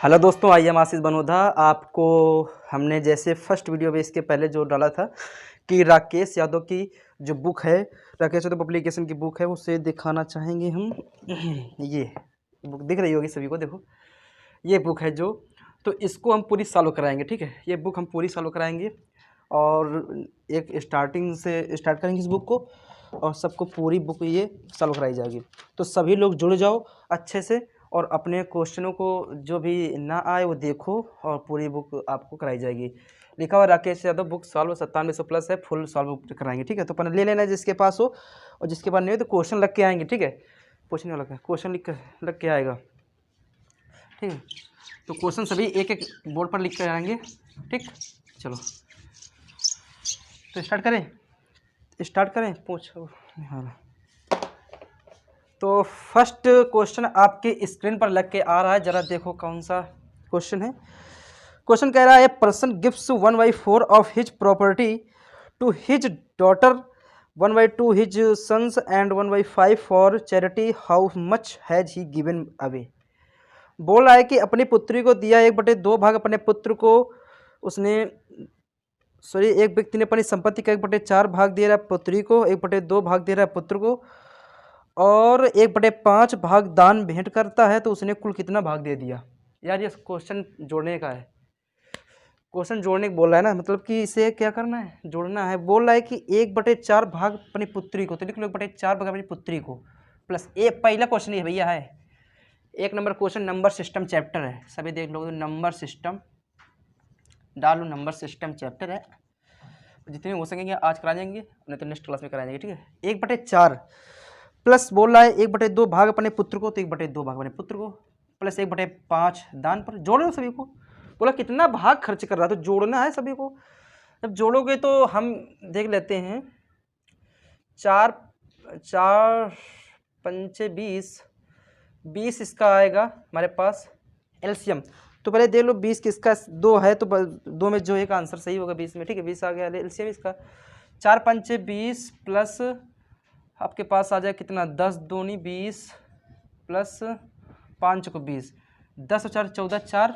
Hello दोस्तों, I am आशीष बनोधा। आपको हमने जैसे फर्स्ट वीडियो में इसके पहले जो डाला था कि राकेश यादव की जो बुक है, राकेश यादव पब्लिकेशन की बुक है, उसे दिखाना चाहेंगे हम। ये बुक दिख रही होगी सभी को, देखो ये बुक है जो, तो इसको हम पूरी सॉल्व कराएंगे। ठीक है, ये बुक हम पूरी सॉल्व कराएंगे और एक स्टार्टिंग से स्टार्ट करेंगे इस बुक को और सबको पूरी बुक ये सॉल्व कराई जाएगी। तो सभी लोग जुड़ जाओ अच्छे से और अपने क्वेश्चनों को जो भी ना आए वो देखो और पूरी बुक आपको कराई जाएगी। लिखा हुआ राकेश यादव बुक सॉल्व 9700+ है, फुल सॉल्व कराएंगे। ठीक है, तो अपन ले लेना जिसके पास हो, और जिसके पास नहीं हो तो क्वेश्चन लग के आएंगे। ठीक है, पूछने वाला का क्वेश्चन लग के आएगा। ठीक है, तो क्वेश्चन सभी एक एक बोर्ड पर लिख कर आएंगे। ठीक, चलो तो स्टार्ट करें पूछो। हाँ, तो फर्स्ट क्वेश्चन आपके स्क्रीन पर लग के आ रहा है, जरा देखो कौन सा क्वेश्चन है। क्वेश्चन कह रहा है, person gives 1/4 of his property to his daughter, 1/2 his sons and 1/5 for charity, how much has he given away. बोल रहा है कि अपनी पुत्री को दिया 1/2 भाग, अपने पुत्र को उसने एक व्यक्ति ने अपनी संपत्ति का 1/4 भाग दे रहा है पुत्री को, 1/2 भाग दे रहा है पुत्र को, और 1/5 भाग दान भेंट करता है, तो उसने कुल कितना भाग दे दिया। यार ये क्वेश्चन जोड़ने का है, क्वेश्चन जोड़ने को बोल रहा है ना, मतलब कि इसे क्या करना है, जोड़ना है। बोल रहा है कि 1/4 भाग अपनी पुत्री को, तो लिख लो 1/4 भाग अपनी पुत्री को प्लस एक। पहला क्वेश्चन ये भैया है, 1 number question number system chapter है, सभी देख लो। नंबर सिस्टम डालो, नंबर सिस्टम चैप्टर है, जितने हो सकेंगे आज करा जाएंगे, नहीं तो नेक्स्ट क्लास में करा जाएंगे। ठीक है, 1/4 प्लस बोल रहा है 1/2 भाग अपने पुत्र को, तो 1/2 भाग अपने पुत्र को प्लस 1/5 दान पर। जोड़ लो सभी को, बोला कितना भाग खर्च कर रहा है, तो जोड़ना है सभी को। जब जोड़ोगे तो हम देख लेते हैं, 4 पंचे 20 इसका आएगा हमारे पास एलसीएम। तो पहले देख लो 20 किसका 2 है, तो 2 में जो एक आंसर सही होगा 20 में। ठीक है, 20 आ गया एलसीएम इसका। 4 पंचे 20 प्लस आपके पास आ जाए कितना, 10 दूनी 20 प्लस 5 को 20, 10 और 4 14, 4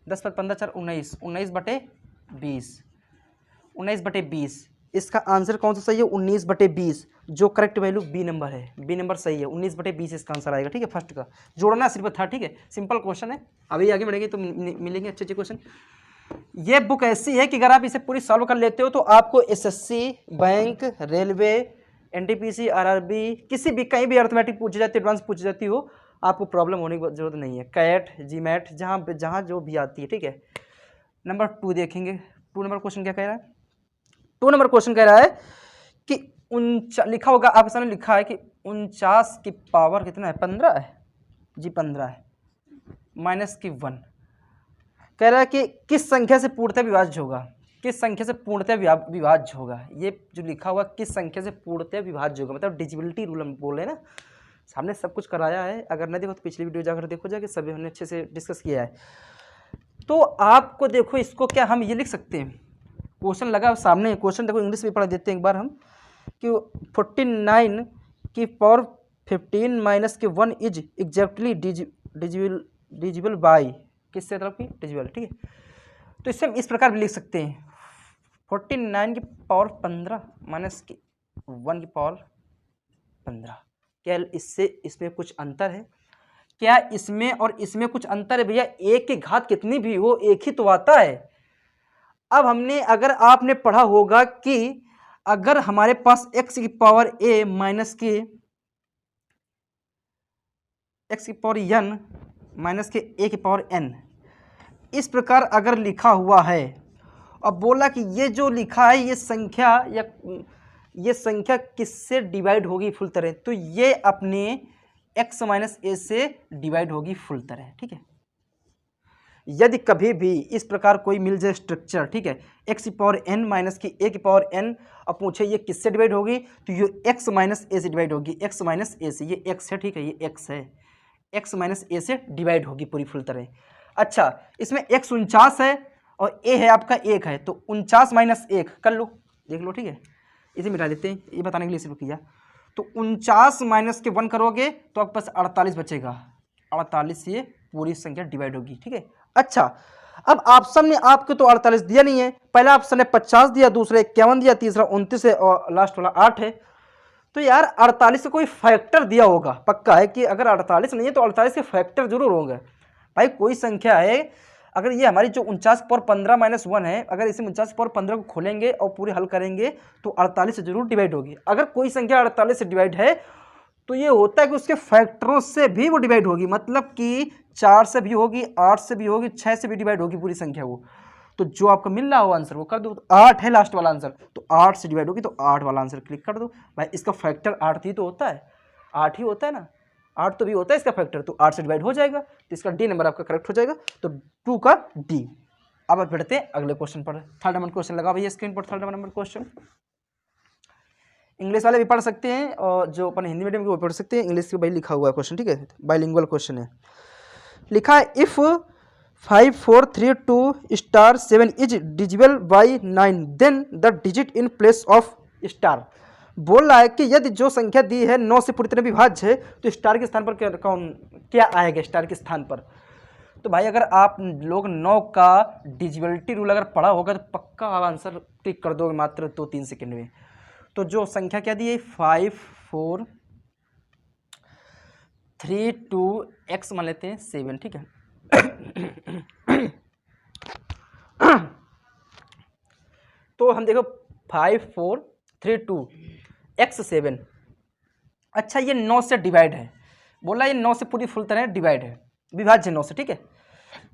10 पर 15 4 19, 19/20। इसका आंसर कौन सा सही है, 19/20, जो करेक्ट वैल्यू बी नंबर है। बी नंबर सही है, 19/20 इसका आंसर आएगा। ठीक है, फर्स्ट का जोड़ना सिर्फ था। ठीक है, सिंपल क्वेश्चन है। अभी आगे बढ़ेंगे तो मिलेंगे अच्छे अच्छे क्वेश्चन। ये बुक ऐसी है कि अगर आप इसे पूरी सॉल्व कर लेते हो तो आपको SSC, bank, railway, NTPC, RRB, किसी भी कहीं भी अर्थमेटिक पूछी जाती है, एडवांस पूछी जाती हो, आपको प्रॉब्लम होने की जरूरत नहीं है। कैट, जीमैट, जहाँ जो भी आती है। ठीक है, नंबर 2 देखेंगे। 2 नंबर क्वेश्चन क्या कह रहा है, 2 नंबर क्वेश्चन कह रहा है कि लिखा होगा आपके सामने, लिखा है कि 49 की पावर कितना है, 15 है जी, 15 है, माइनस की 1। कह रहा है कि किस संख्या से पूर्णतः विभाज्य होगा, किस संख्या से पूर्णतः विभाज्य होगा। ये जो लिखा हुआ किस संख्या से पूर्णतः विभाज्य होगा, मतलब डिजिबिलिटी रूल हम बोल रहे हैं ना। सामने सब कुछ कराया है, अगर नहीं देखो तो पिछली वीडियो जाकर देखो, जाके सभी हमने अच्छे से डिस्कस किया है। तो आपको देखो, इसको क्या हम ये लिख सकते हैं, क्वेश्चन लगा सामने, क्वेश्चन देखो इंग्लिश में पढ़ा देते हैं एक बार हम, कि 49 की पावर 15 माइनस के 1 इज एग्जैक्टली डिजिबल बाई, किससे तरफ की, डिजिबल। ठीक है, तो इससे हम इस प्रकार भी लिख सकते हैं, 49 की पावर 15 माइनस की 1 की पावर 15। क्या इससे इसमें कुछ अंतर है, क्या इसमें और इसमें कुछ अंतर है भैया? एक की घात कितनी भी हो एक ही तो आता है। अब हमने, अगर आपने पढ़ा होगा कि अगर हमारे पास x की पावर a माइनस के x की पावर n माइनस के a की पावर n, इस प्रकार अगर लिखा हुआ है, अब बोला कि ये जो लिखा है ये संख्या, या ये संख्या किससे डिवाइड होगी फुल तरह, तो ये अपने x माइनस a से डिवाइड होगी फुल तरह। ठीक है, यदि कभी भी इस प्रकार कोई मिल जाए स्ट्रक्चर, ठीक है, x की पावर n माइनस की a की पावर n, अब पूछे ये किससे डिवाइड होगी, तो ये x माइनस a से डिवाइड होगी, x माइनस a से, ये x है। ठीक है, ये x है, x माइनस a से डिवाइड होगी पूरी फुल तरह। अच्छा, इसमें x 49 है और a है आपका 1 है, तो 49 माइनस 1 कर लो, देख लो। ठीक है, इसे मिटा देते हैं, ये बताने के लिए सिर्फ किया। तो 49 माइनस के 1 करोगे तो आपके पास 48 बचेगा, 48 ये पूरी संख्या डिवाइड होगी। ठीक है, अच्छा अब ऑप्शन में आपको तो 48 दिया नहीं है, पहला ऑप्शन ने 50 दिया, दूसरा 51 दिया, तीसरा 29 है और लास्ट वाला 8 है। तो यार 48 का कोई फैक्टर दिया होगा, पक्का है कि अगर 48 नहीं है तो 48 के फैक्टर जरूर होंगे। भाई कोई संख्या है, अगर ये हमारी जो 49 पावर 15 माइनस 1 है, अगर इसे 49 पावर 15 को खोलेंगे और पूरे हल करेंगे तो 48 से जरूर डिवाइड होगी। अगर कोई संख्या 48 से डिवाइड है तो ये होता है कि उसके फैक्टरों से भी वो डिवाइड होगी, मतलब कि 4 से भी होगी, 8 से भी होगी, 6 से भी डिवाइड होगी पूरी संख्या वो। तो जो आपका मिल रहा हो आंसर वो कर दो। 8 है लास्ट वाला आंसर, तो 8 से डिवाइड होगी तो 8 वाला आंसर क्लिक कर दो। भाई इसका फैक्टर 8 ही तो होता है, 8 ही होता है ना, 8 तो भी होता है इसका फैक्टर, तो 8 से डिवाइड हो जाएगा, तो इसका डी नंबर आपका करेक्ट हो जाएगा, तो 2 का डी। अब आप बढ़ते हैं अगले क्वेश्चन पर। थर्ड नंबर क्वेश्चन लगा भैया स्क्रीन पर, थर्ड नंबर क्वेश्चन। इंग्लिश वाले भी पढ़ सकते हैं और जो अपन हिंदी मीडियम के वो पढ़ सकते हैं, इंग्लिश के भाई लिखा हुआ है क्वेश्चन। ठीक है, बाइलिंगुअल क्वेश्चन है, लिखा है if 5432 star 7 is divisible by 9 then the digit in place of star. बोल रहा है कि यदि जो संख्या दी है 9 से पूरी तरह विभाज्य है तो स्टार के स्थान पर क्या आएगा स्टार के स्थान पर। तो भाई अगर आप लोग 9 का डिजिबिलिटी रूल अगर पढ़ा होगा तो पक्का आप आंसर क्लिक कर दोगे मात्र 2-3 सेकेंड में। तो जो संख्या क्या दी है 5432 x मान लेते हैं 7। ठीक है, तो हम देखो 5432 x 7। अच्छा ये 9 से डिवाइड है, बोला ये 9 से पूरी फुल तरह डिवाइड है, विभाज्य 9 से। ठीक है,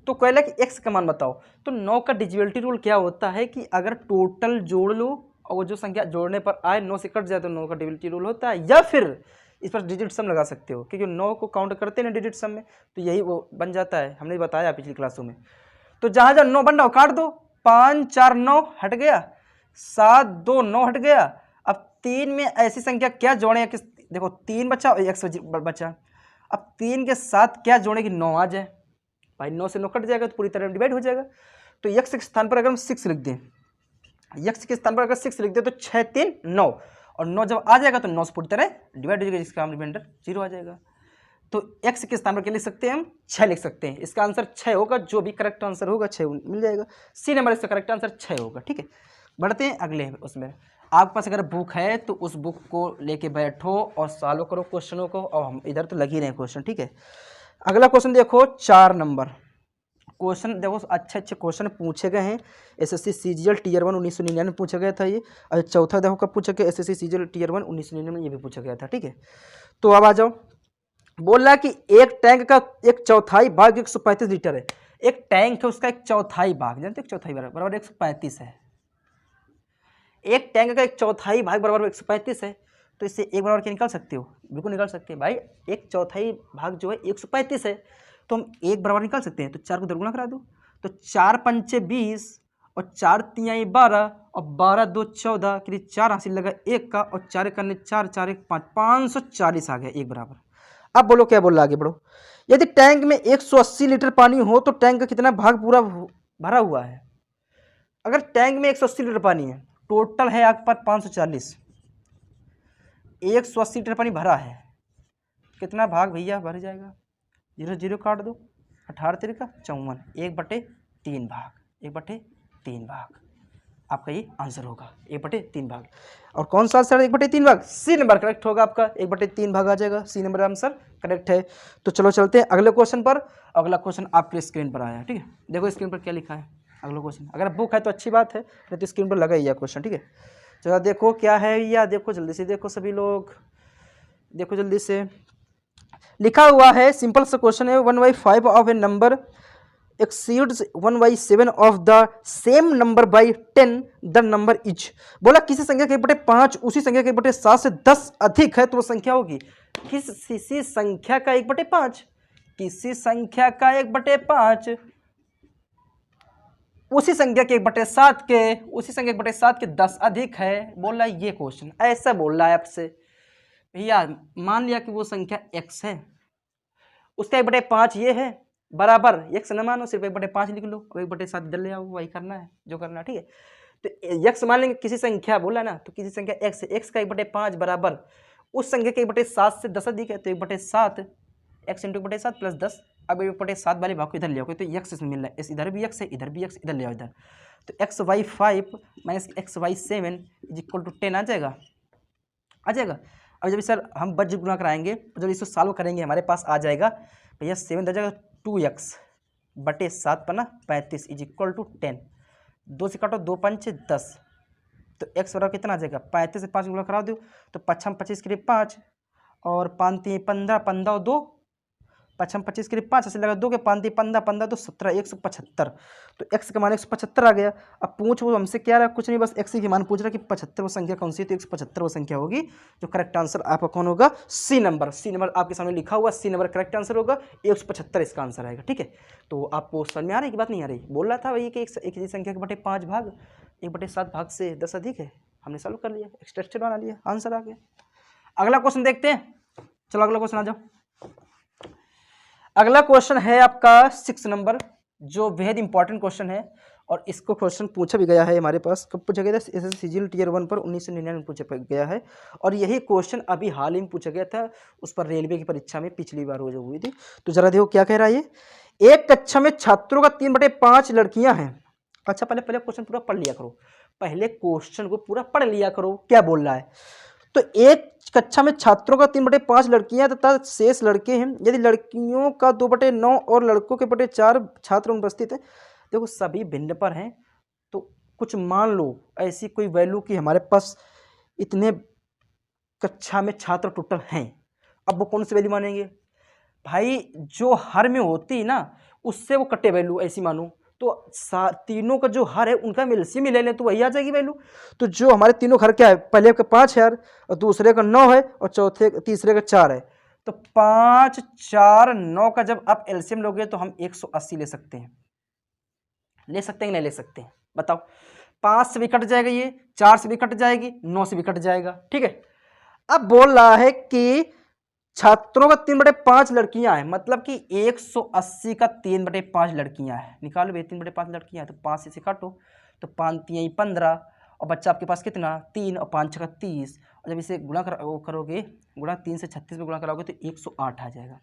तो कहला कि x का मान बताओ। तो 9 का डिजिबिलिटी रूल क्या होता है कि अगर टोटल जोड़ लो और वो जो संख्या जोड़ने पर आए 9 से कट जाए तो 9 का डिजिबिलिटी रूल होता है, या फिर इस पर डिजिट सम लगा सकते हो, क्योंकि 9 को काउंट करते हैं ना डिजिट सम में, तो यही वो बन जाता है, हमने बताया पिछली क्लासों में। तो जहाँ जहाँ 9 बन रहा हो काट दो, 5 4 9 हट गया, 7 2 9 हट गया। अब 3 में ऐसी संख्या क्या जोड़े, किस देखो 3 बचा और x बचा, अब 3 के साथ क्या जोड़े कि 9 आ जाए। भाई 9 से 9 कट जाएगा तो पूरी तरह डिवाइड हो जाएगा। तो x के स्थान पर अगर हम 6 लिख दें, x के स्थान पर अगर 6 लिख दें तो 6 3 9, और 9 जब आ जाएगा तो 9 से पूरी तरह डिवाइड हो जाएगा, जिसका हम रिमाइंडर 0 आ जाएगा। तो x के स्थान पर क्या लिख सकते हैं हम 6 लिख सकते हैं, इसका आंसर 6 होगा, जो भी करेक्ट आंसर होगा 6 मिल जाएगा, सी नंबर इसका करेक्ट आंसर 6 होगा। ठीक है, बढ़ते हैं अगले उसमें। आपके पास अगर बुक है तो उस बुक को लेके बैठो और सॉल्व करो क्वेश्चनों को, और हम इधर तो लग ही रहे हैं क्वेश्चन। ठीक है, अगला क्वेश्चन देखो 4 नंबर क्वेश्चन। देखो अच्छे अच्छे क्वेश्चन पूछे गए हैं, एसएससी सीजीएल टीयर 1 1999 में पूछा गया था ये, और चौथा देखो कब पूछा गया, एसएससी सीजीएल टीयर 1 1999 में ये भी पूछा गया था। ठीक है, तो अब आ जाओ। बोल रहा है कि एक टैंक का 1/4 भाग 135 लीटर है। एक टैंक है उसका 1/4 भाग, जानते 1/4 बराबर 135 है। एक टैंक का 1/4 भाग बराबर 135 है, तो इससे एक बराबर क्या निकाल सकते हो, बिल्कुल निकाल सकते हैं भाई। 1/4 भाग जो है 135 है, तो हम एक बराबर निकाल सकते हैं। तो 4 को दोगुना करा दो, तो 4 पंचे 20 और 4 तिहाई 12 और 12 2 14 के लिए 4 हासिल लगा 1 का, और 4 करने 4 4 1 5 540 आ गया एक बराबर। अब बोलो क्या बोल रहा, आगे बढ़ो। यदि टैंक में 180 लीटर पानी हो तो टैंक का कितना भाग पूरा भरा हुआ है। अगर टैंक में 180 लीटर पानी है, टोटल है आपके पास 540, 180 लीटर पानी भरा है, कितना भाग भैया भर जाएगा, 0 0 काट दो, 18 3 का 54, 1/3 भाग, 1/3 भाग आपका ये आंसर होगा, 1/3 भाग। और कौन सा आंसर 1/3 भाग, सी नंबर करेक्ट होगा आपका, 1/3 भाग आ जाएगा, सी नंबर आंसर करेक्ट है। तो चलो चलते हैं अगले क्वेश्चन पर। अगला क्वेश्चन आपके स्क्रीन पर आया है। ठीक है, देखो स्क्रीन पर क्या लिखा है अगला क्वेश्चन। अगर बुक है तो अच्छी बात है, नहीं तो स्क्रीन पर लगा ही है क्वेश्चन। ठीक है, चलो देखो क्या है, या देखो जल्दी से, देखो सभी लोग देखो जल्दी से। लिखा हुआ है, सिंपल सा क्वेश्चन है, 1/5 of A number exceeds 1/7 of the same number by 10 the number is. बोला किसी संख्या के 1/5 उसी संख्या के 1/7 से 10 अधिक है तो वो संख्या होगी। किसी संख्या का 1/5, किसी संख्या का 1/5 उसी संख्या के 1/7 के, उसी संख्या के 1/7 के 10 अधिक है। बोल रहा है ये क्वेश्चन ऐसा बोल रहा है आपसे, भैया मान लिया कि वो संख्या x है, उसका 1/5 ये है, बराबर x न मानो, सिर्फ 1/5 लिख लो, 1/7 इधर ले आओ, वही करना है जो करना है। ठीक है, तो x मान लेंगे, किसी संख्या बोला ना, तो किसी संख्या x है, x का 1/5 बराबर उस संख्या के 1/7 से 10 अधिक है, तो 1/7 x × 1/7 + 10 अब 1/7 वाले भाग को इधर ले आओगे तो x इसमें मिल रहा है, इधर भी x है, इधर भी x, इधर ले आओ इधर, तो xy5 minus xy7 is equal to 10 आ जाएगा, आ जाएगा। अब जब सर हम बज गुना कराएंगे, जब इसको सॉल्व करेंगे हमारे पास आ जाएगा भैया 7 आ जाएगा 2x बटे 7 पर ना 35 इज इक्वल टू 10, 2 से काटो 2 5 10, तो x बराबर कितना आ जाएगा 35 से 5 गुना करा दो तो 5 25 के लिए 5 और 5 3 15 15 2 5 25 के लिए 5 ऐसे लगा 2 के 5 3 15 15 2 17 175, तो x का मान 175 आ गया। अब पूछ वो हमसे क्या रहा, कुछ नहीं बस x की मान पूछ रहा कि 75 वो संख्या कौन सी है, तो 175 वो संख्या होगी, जो करेक्ट आंसर आपका कौन होगा, सी नंबर, सी नंबर आपके सामने लिखा हुआ, सी नंबर करेक्ट आंसर होगा, 175 इसका आंसर आएगा। ठीक है, तो आपको समझ में आ रही है कि बात नहीं आ रही, बोल रहा था भाई कि एक ही संख्या के बटे 5 भाग 1/7 भाग से 10 अधिक है, हमने सॉल्व कर लिया, एक्सटेंशन बना लिया, आंसर आ गया। अगला क्वेश्चन देखते हैं, चलो अगला क्वेश्चन आ जाओ। अगला क्वेश्चन है आपका 6 नंबर, जो बेहद इंपॉर्टेंट क्वेश्चन है, और इसको क्वेश्चन पूछा भी गया है हमारे पास, कब पूछा गया था, सीजीएल टियर 1 पर 1999 में पूछा गया है, और यही क्वेश्चन अभी हाल ही में पूछा गया था उस पर रेलवे की परीक्षा में पिछली बार वो जो हुई थी। तो जरा देखो क्या कह रहा है ये, एक कक्षा में छात्रों का 3/5 लड़कियां हैं। अच्छा पहले क्वेश्चन पूरा पढ़ लिया करो, पहले क्वेश्चन को पूरा पढ़ लिया करो क्या बोल रहा है। तो एक कक्षा में छात्रों का 3/5 लड़कियां तथा शेष लड़के हैं, यदि लड़कियों का 2/9 और लड़कों के 4 छात्र उपस्थित हैं। देखो सभी भिन्न पर हैं, तो कुछ मान लो ऐसी कोई वैल्यू कि हमारे पास इतने कक्षा में छात्र टोटल हैं, अब वो कौन सी वैल्यू मानेंगे भाई, जो हर में होती है ना उससे वो कटे वैल्यू ऐसी मानो, तो तीनों का जो हर है उनका एलसीएम ले लें तो वही आ जाएगी वैल्यू। तो जो हमारे तीनों हर क्या है, पहले का 5 है और दूसरे का 9 है और तीसरे का 4 है, तो 5 4 9 का जब आप एलसीएम लोगे तो हम 180 ले सकते हैं, ले सकते हैं नहीं ले सकते हैं बताओ। 5 से भी कट जाएगा, ये 4 से भी कट जाएगी, 9 से भी कट जाएगा। ठीक है, अब बोल रहा है कि छात्रों का 3/5 लड़कियां हैं, मतलब कि 180 का 3/5 लड़कियां हैं, निकालो भाई 3/5 लड़कियां हैं, तो 5 से काटो तो 5 3 15 और बच्चा आपके पास कितना 3 और 5 6 30, और जब इसे गुणा करोगे गुणा 3 से 36 में गुणा कराओगे तो 108 आ जाएगा,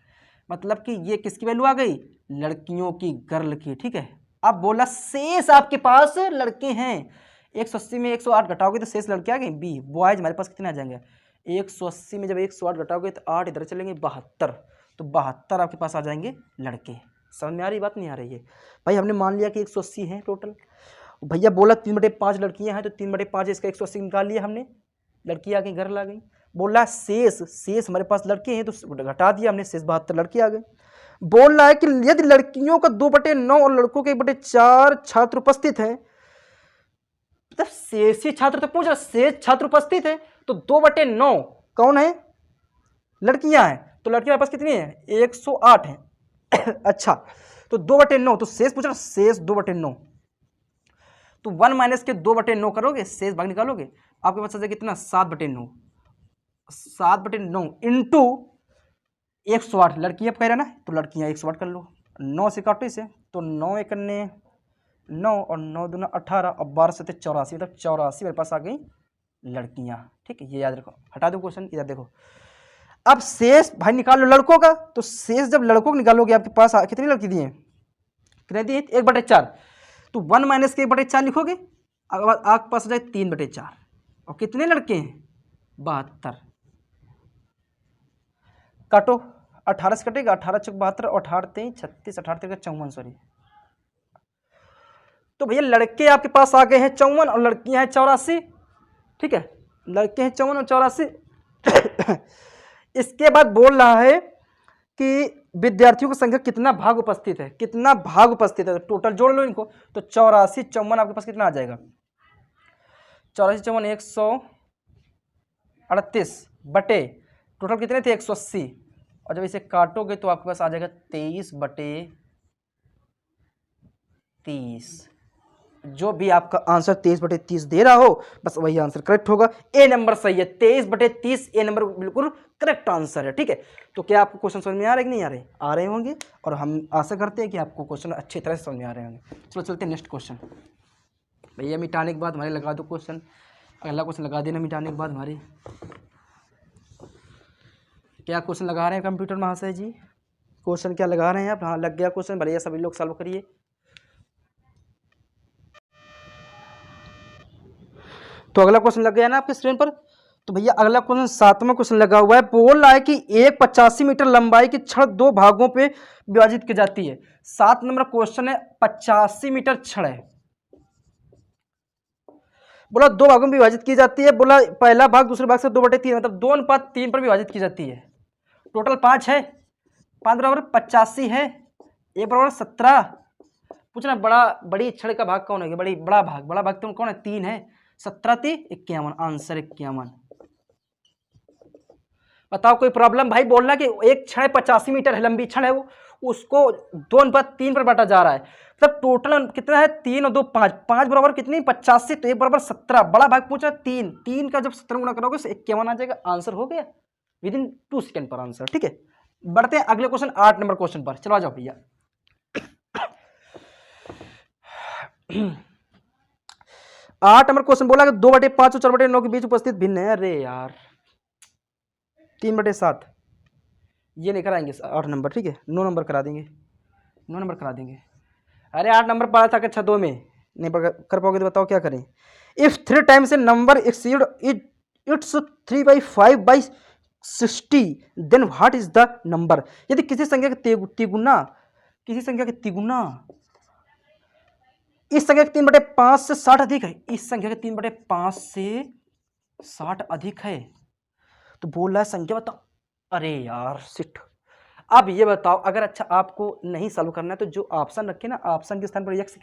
मतलब कि ये किसकी वैल्यू आ गई, लड़कियों की, गर्ल की। ठीक है, अब बोला शेष आपके पास लड़के हैं, 180 में 108 घटाओगे तो शेष लड़के आ गए बी, बॉयज हमारे पास कितने आ जाएंगे, 180 में जब 108 घटाओगे तो 8 इधर चलेंगे 72, तो 72 आपके पास आ जाएंगे लड़के। समझ में आ रही बात नहीं आ रही है भाई, हमने मान लिया कि 180 हैं टोटल, भैया बोला 3/5 लड़कियां हैं तो 3/5 इसका 180 निकाल लिया हमने, लड़की आ गई, घर ला गई। बोला शेष हमारे पास लड़के हैं तो घटा दिया हमने, शेष 72 लड़के आ गए। बोल रहा है कि यदि लड़कियों का 2/9 और लड़कों के 1/4 छात्र उपस्थित हैं, मतलब शेषी छात्र तो पूछ रहा, शेष छात्र उपस्थित है तो 2/9 कौन है, लड़कियां हैं, तो लड़कियों के पास कितनी है 108 है अच्छा, तो 2/9, तो शेष पूछ रहा, शेष 2/9, तो 1 माइनस के 2/9 करोगे, शेष भाग निकालोगे, आपके पास आ जाएगा कितना 7/9, 7/9 इंटू 108, लड़कियां कह रहे ना, तो लड़कियां 108 कर लो, 9 से काटो इसे, तो 9 1 9 और 9 दूना 18 और 12 से 84, मतलब 84 मेरे पास आ गई लड़कियां। ठीक है, ये याद रखो, हटा दो क्वेश्चन, इधर देखो। अब शेष भाई निकाल लो लड़कों का, तो शेष जब लड़कों को निकालोगे आपके पास कितनी लड़की दी है, कितनी दी है 1/4, तो 1 माइनस के 1/4 लिखोगे, आपके पास आ जाए 3/4, और कितने लड़के हैं 72, काटो 18 से कटेगा, 18 चौक 72 और 18 3 36 18 3 54, सॉरी, तो भैया लड़के आपके पास आ गए हैं 54 और लड़कियां हैं 84। ठीक है, लड़के हैं 54 और 84 इसके बाद बोल रहा है कि विद्यार्थियों की संख्या कितना भाग उपस्थित है, कितना भाग उपस्थित है, टोटल जोड़ लो इनको, तो 84 54 आपके पास कितना आ जाएगा, 84 54 138 बटे टोटल कितने थे 180, और जब इसे काटोगे तो आपके पास आ जाएगा 23/30, जो भी आपका आंसर 23/30 दे रहा हो बस वही आंसर करेक्ट होगा, ए नंबर सही है, 23/30 ए नंबर बिल्कुल करेक्ट आंसर है। ठीक है, तो क्या आपको क्वेश्चन समझ में आ रहे कि नहीं आ रहे, आ रहे होंगे, और हम आशा करते हैं कि आपको क्वेश्चन अच्छी तरह से समझ में आ रहे होंगे। चलो चलते हैं नेक्स्ट क्वेश्चन, भैया मिटाने के बाद हमारे लगा दो क्वेश्चन, अगला क्वेश्चन लगा देना मिटाने के बाद हमारे, क्या क्वेश्चन लगा रहे हैं कंप्यूटर महाशय जी, क्वेश्चन क्या लगा रहे हैं आप? हाँ लग गया क्वेश्चन, भले सभी लोग सॉल्व करिए। तो अगला क्वेश्चन लग गया ना आपके स्क्रीन पर। तो भैया अगला क्वेश्चन 7वां क्वेश्चन लगा हुआ है। बोल रहा है कि एक 85 मीटर लंबाई की छड़ 2 भागों पे विभाजित की जाती है। 7 नंबर क्वेश्चन है, 85 मीटर छड़ है, बोला 2 भागों में विभाजित की जाती है। बोला पहला भाग दूसरे भाग से 2/3 मतलब 2:3 पर विभाजित की जाती है। टोटल 5 है, 5 बराबर 85 है, 1 बराबर 17। पूछना बड़ी छड़ का भाग कौन है? बड़ा भाग तो कौन है? 3 है। 17 3 51, आंसर 51। बताओ कोई प्रॉब्लम? भाई बोलना कि एक छड़ 85 मीटर है, लंबी छड़ है, वो उसको 2:3 पर बांटा जा रहा है, मतलब टोटल कितना है? 3 और 2 5, 5 बराबर कितनी? 85, तो 1 बराबर 17। बड़ा भाग पूछा 3, 3 का जब 17 गुणा करोगे तो 51 आ जाएगा। आंसर हो गया विद इन 2 सेकेंड पर आंसर। ठीक है, बढ़ते हैं अगले क्वेश्चन 8 नंबर क्वेश्चन पर। चलो आ जाओ भैया। 8 नंबर क्वेश्चन बोला कि 2/5 और 4/9 के बीच उपस्थित भिन्न है। अरे यार 3/7 ये लेकर आएंगे 8 नंबर। ठीक है, 9 नंबर करा देंगे, 9 नंबर करा देंगे। अरे 8 नंबर पढ़ा था कक्षा 2 में, नहीं कर पाओगे तो बताओ क्या करें। If 3 times a number exceed its 3/5/60 then what is the number. यदि किसी संख्या के तिगुना, किसी संख्या के तिगुना इस संख्या के 3/5 से 60 अधिक है, इस संख्या के 3/5 से 60 अधिक है, तो बोल रहा है संख्या बताओ। अरे यार शिट। अब ये बताओ, अगर अच्छा आपको नहीं सॉल्व करना है तो जो ऑप्शन रखे ना, ऑप्शन के स्थान पर यक्स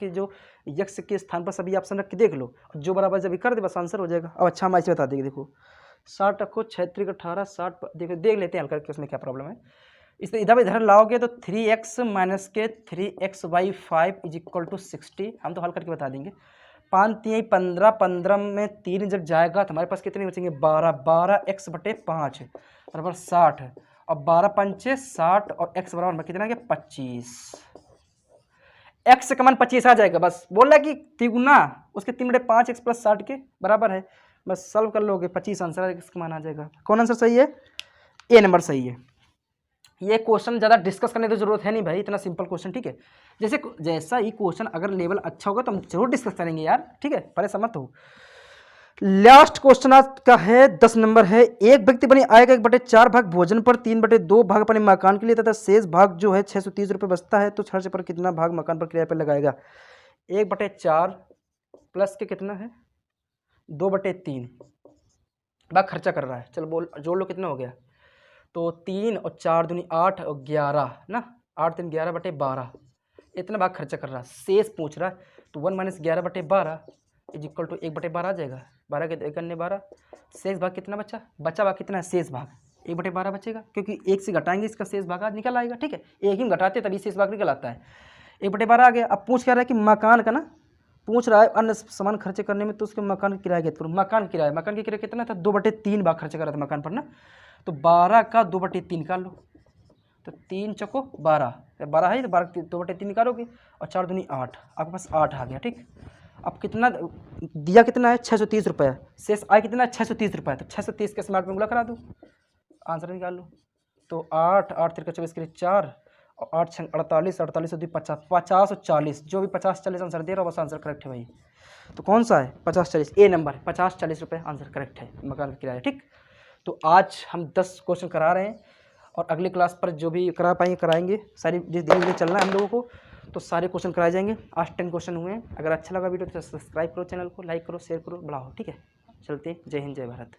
के स्थान पर सभी ऑप्शन रख के देख लो, जो बराबर जब कर दे बस आंसर हो जाएगा। अब अच्छा हम ऐसे बता देंगे, देखो 60 रखो, 6 18 60, देखो देख लेते हैं हल करके उसमें क्या प्रॉब्लम है। इसे इधर लाओगे तो 3x माइनस के 3x/5 इज इक्वल टू 60। हम तो हल करके बता देंगे। 5 3 15, 15 में 3 जब जाएगा तो हमारे पास कितने बचेंगे? 12, 12x/5 बराबर 60, और 12 पंचे 60 और x बराबर कितना गया? 25। x का मान 25 आ जाएगा। बस बोल रहा है कि तिगुना उसके 3/5 x + 60 के बराबर है, बस सॉल्व कर लोगे 25 आंसर x का मान आ जाएगा। कौन आंसर सही है? ए नंबर सही है। ये क्वेश्चन ज़्यादा डिस्कस करने की जरूरत है नहीं भाई, इतना सिंपल क्वेश्चन। ठीक है, जैसा ही क्वेश्चन अगर लेवल अच्छा होगा तो हम जरूर डिस्कस करेंगे यार। ठीक है, परेशान मत हो। लास्ट क्वेश्चन आज का है 10 नंबर है। एक व्यक्ति बनी आय का 1/4 भाग भोजन पर, 3/2 भाग अपने मकान के लिए तथा शेष भाग जो है 630 रुपये बचता है, तो खर्च पर कितना भाग मकान पर किराए पर लगाएगा? 1/4 प्लस के कितना है? 2/3 भाग खर्चा कर रहा है। चलो बोल जोड़ लो कितना हो गया? तो 3 और 4 दूनी 8 और 11 ना, 8 3 11/12 इतना भाग खर्चा कर रहा है। शेष पूछ रहा है, तो 1 - 11/12 इज इक्वल टू 1/12 आ जाएगा। 12 के 1 × 12, शेष भाग कितना बचा? बचा भाग कितना है? शेष भाग 1/12 बचेगा, क्योंकि 1 से घटाएंगे इसका शेष भाग आज निकल आएगा। ठीक है, एक ही घटाते तभी शेष भाग निकल आता है। 1/12 आ गया। अब पूछ क्या रहा है कि मकान का ना, पूछ रहा है अन्य सामान खर्चे करने में, तो उसके मकान की किराया कितना? मकान की किराया कितना था? 2/3 भाग खर्चा कर रहा था मकान पर ना, तो 12 का 2/3 निकाल लो, तो 3 चौको 12, 12 है तो 12 2/3 निकालोगे, और 4 दूनी 8, आपके पास 8 आ गया। ठीक, अब कितना दिया? कितना है? 630 रुपये। शेष आय कितना है? 630 रुपये। तो 630 के 8 में गुणा करा दो, आंसर निकाल लो। तो 8 8 3 24 के लिए 4, और 8 6 48, 48 और 2 50, 50 और 40, जो भी 50 40 आंसर दे रहा हो बस आंसर करेक्ट है भाई। तो कौन सा है? 50 40, ए नंबर 50 40 रुपये आंसर करेक्ट है, मकान का किराया। ठीक, तो आज हम 10 क्वेश्चन करा रहे हैं, और अगले क्लास पर जो भी करा पाएंगे कराएंगे। सारी धीरे धीरे चलना है हम लोगों को, तो सारे क्वेश्चन कराए जाएंगे। आज 10 क्वेश्चन हुए हैं। अगर अच्छा लगा वीडियो तो सब्सक्राइब करो, चैनल को लाइक करो, शेयर करो, बढ़ाओ। ठीक है, चलते, जय हिंद जय भारत।